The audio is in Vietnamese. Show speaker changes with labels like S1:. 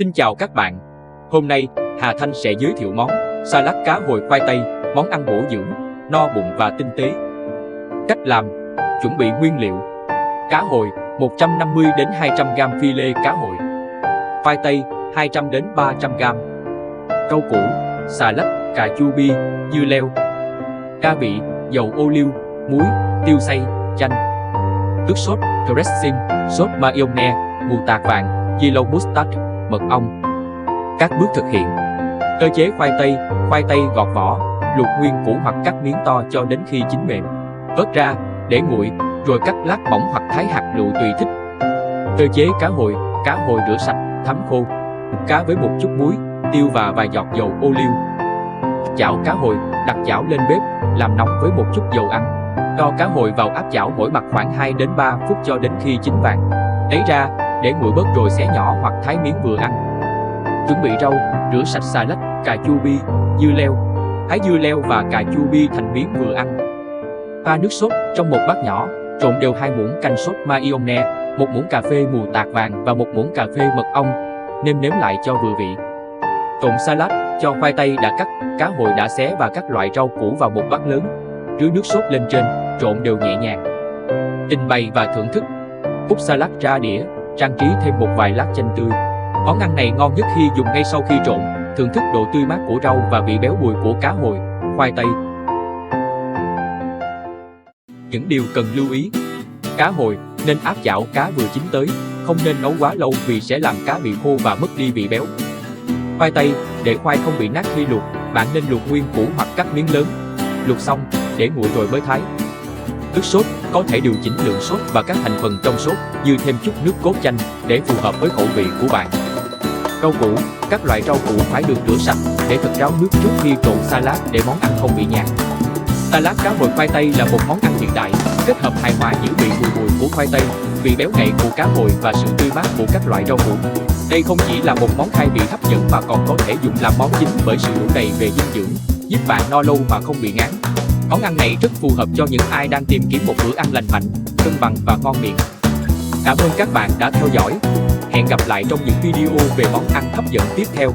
S1: Xin chào các bạn. Hôm nay, Hà Thanh sẽ giới thiệu món salad cá hồi khoai tây, món ăn bổ dưỡng, no bụng và tinh tế. Cách làm: chuẩn bị nguyên liệu: cá hồi 150 đến 200 g phi lê cá hồi, khoai tây 200 đến 300 g, rau củ, xà lách, cà chua bi, dưa leo, gia vị, dầu ô liu, muối, tiêu xay, chanh, nước sốt, dressing, sốt mayonnaise, mù tạt vàng, yellow mustard, mật ong. Các bước thực hiện: sơ chế khoai tây gọt vỏ, luộc nguyên củ hoặc cắt miếng to cho đến khi chín mềm, vớt ra, để nguội, rồi cắt lát mỏng hoặc thái hạt lựu tùy thích. Sơ chế cá hồi rửa sạch, thấm khô, cá với một chút muối, tiêu và vài giọt dầu ô liu. Chảo cá hồi, đặt chảo lên bếp, làm nóng với một chút dầu ăn, cho cá hồi vào áp chảo mỗi mặt khoảng 2 đến 3 phút cho đến khi chín vàng. Lấy ra, để nguội bớt rồi xé nhỏ hoặc thái miếng vừa ăn. Chuẩn bị rau: rửa sạch xà lách, cà chua bi, dưa leo. Thái dưa leo và cà chua bi thành miếng vừa ăn. Pha nước sốt trong một bát nhỏ, trộn đều 2 muỗng canh sốt mayonnaise, 1 muỗng cà phê mù tạt vàng và 1 muỗng cà phê mật ong, nêm nếm lại cho vừa vị. Trộn salad, cho khoai tây đã cắt, cá hồi đã xé và các loại rau củ vào một bát lớn, rưới nước sốt lên trên, trộn đều nhẹ nhàng. Trình bày và thưởng thức: múc salad ra đĩa, trang trí thêm một vài lát chanh tươi. Món ăn này ngon nhất khi dùng ngay sau khi trộn, thưởng thức độ tươi mát của rau và vị béo bùi của cá hồi, khoai tây. Những điều cần lưu ý: cá hồi nên áp chảo cá vừa chín tới, không nên nấu quá lâu vì sẽ làm cá bị khô và mất đi vị béo. Khoai tây, để khoai không bị nát khi luộc, bạn nên luộc nguyên củ hoặc cắt miếng lớn. Luộc xong, để nguội rồi mới thái. Nước sốt, có thể điều chỉnh lượng sốt và các thành phần trong sốt, như thêm chút nước cốt chanh để phù hợp với khẩu vị của bạn. Rau củ, các loại rau củ phải được rửa sạch để thật ráo nước trước khi trộn salad để món ăn không bị nhạt. Salad cá hồi khoai tây là một món ăn hiện đại, kết hợp hài hòa những vị bùi của khoai tây, vị béo ngậy của cá hồi và sự tươi mát của các loại rau củ. Đây không chỉ là một món khai vị hấp dẫn mà còn có thể dùng làm món chính bởi sự đủ đầy về dinh dưỡng, giúp bạn no lâu mà không bị ngán. Món ăn này rất phù hợp cho những ai đang tìm kiếm một bữa ăn lành mạnh, cân bằng và ngon miệng. Cảm ơn các bạn đã theo dõi. Hẹn gặp lại trong những video về món ăn hấp dẫn tiếp theo.